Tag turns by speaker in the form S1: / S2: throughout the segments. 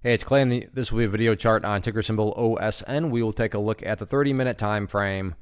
S1: Hey, it's Clay, and this will be a video chart on ticker symbol OSN. We will take a look at the 30-minute time frame.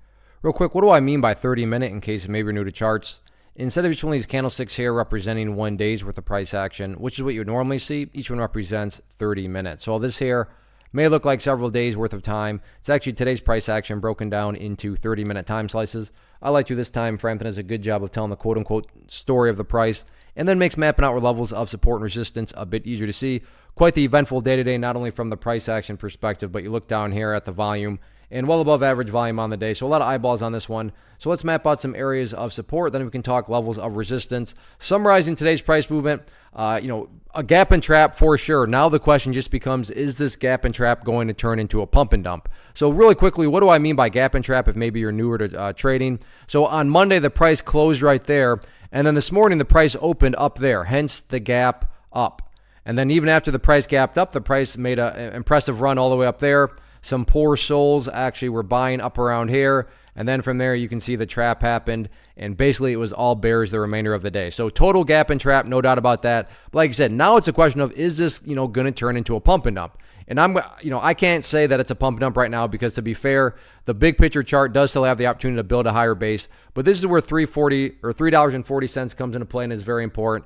S1: Real quick, what do I mean by 30-minute in case maybe you're new to charts? Instead of each one of these candlesticks here representing 1 day's worth of price action, which is what you would normally see, each one represents 30 minutes. So all this here may look like several days worth of time. It's actually today's price action broken down into 30-minute time slices. I like to this time frame that does a good job of telling the quote-unquote story of the price and then makes mapping out levels of support and resistance a bit easier to see. Quite the eventful day today, not only from the price action perspective, but you look down here at the volume and well above average volume on the day. So a lot of eyeballs on this one. So let's map out some areas of support. Then we can talk levels of resistance. Summarizing today's price movement, a gap and trap for sure. Now the question just becomes, is this gap and trap going to turn into a pump and dump? So really quickly, what do I mean by gap and trap if maybe you're newer to trading? So on Monday, the price closed right there. And then this morning, the price opened up there, hence the gap up. And then even after the price gapped up, the price made an impressive run all the way up there. Some poor souls actually were buying up around here. And then from there, you can see the trap happened. And basically, it was all bears the remainder of the day. So total gap and trap, no doubt about that. But like I said, now it's a question of, is this, going to turn into a pump and dump? And I can't say that it's a pump and dump right now because, to be fair, the big picture chart does still have the opportunity to build a higher base. But this is where $3.40 comes into play and is very important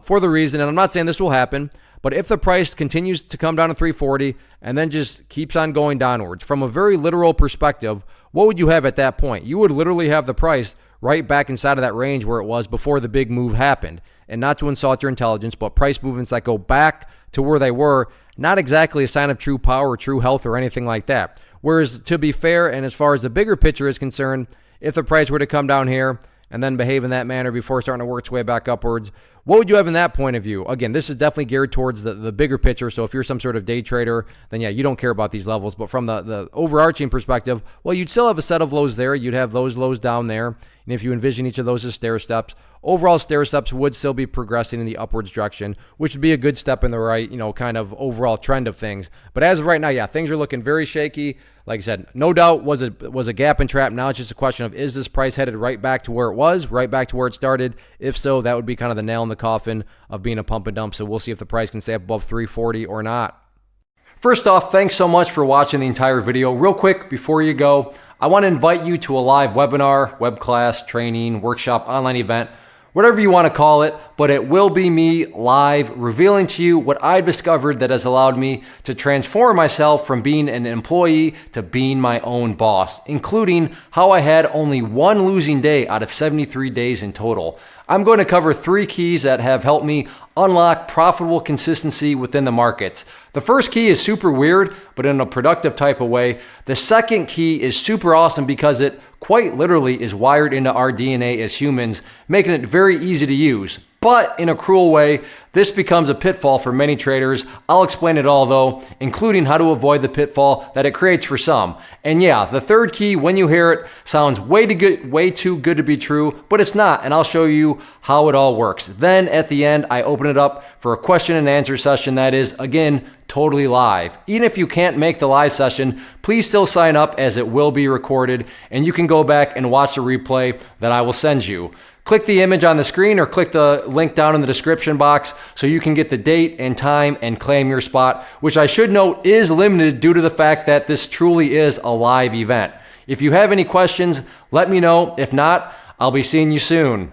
S1: for the reason. And I'm not saying this will happen, but if the price continues to come down to 340 and then just keeps on going downwards, from a very literal perspective, what would you have at that point? You would literally have the price right back inside of that range where it was before the big move happened. And not to insult your intelligence, but price movements that go back to where they were, not exactly a sign of true power or true health or anything like that. Whereas, to be fair, and as far as the bigger picture is concerned, if the price were to come down here and then behave in that manner before starting to work its way back upwards, what would you have in that point of view? Again, this is definitely geared towards the bigger picture. So if you're some sort of day trader, then yeah, you don't care about these levels. But from the overarching perspective, well, you'd still have a set of lows there. You'd have those lows down there. And if you envision each of those as stair steps, overall stair steps would still be progressing in the upwards direction, which would be a good step in the right, kind of overall trend of things. But as of right now, yeah, things are looking very shaky. Like I said, no doubt was a gap and trap. Now it's just a question of, is this price headed right back to where it was, right back to where it started? If so, that would be kind of the nail in the coffin of being a pump and dump. So we'll see if the price can stay up above 340 or not. First off, thanks so much for watching the entire video. Real quick, before you go, I want to invite you to a live webinar, web class, training, workshop, online event, whatever you want to call it, but it will be me live revealing to you what I've discovered that has allowed me to transform myself from being an employee to being my own boss, including how I had only one losing day out of 73 days in total. I'm going to cover 3 keys that have helped me unlock profitable consistency within the markets. The first key is super weird, but in a productive type of way. The second key is super awesome because it quite literally is wired into our DNA as humans, making it very easy to use. But in a cruel way, this becomes a pitfall for many traders. I'll explain it all though, including how to avoid the pitfall that it creates for some. And yeah, the third key, when you hear it, sounds way too good to be true, but it's not, and I'll show you how it all works. Then at the end, I open it up for a question and answer session that is, again, totally live. Even if you can't make the live session, please still sign up as it will be recorded, and you can go back and watch the replay that I will send you. Click the image on the screen or click the link down in the description box so you can get the date and time and claim your spot, which I should note is limited due to the fact that this truly is a live event. If you have any questions, let me know. If not, I'll be seeing you soon.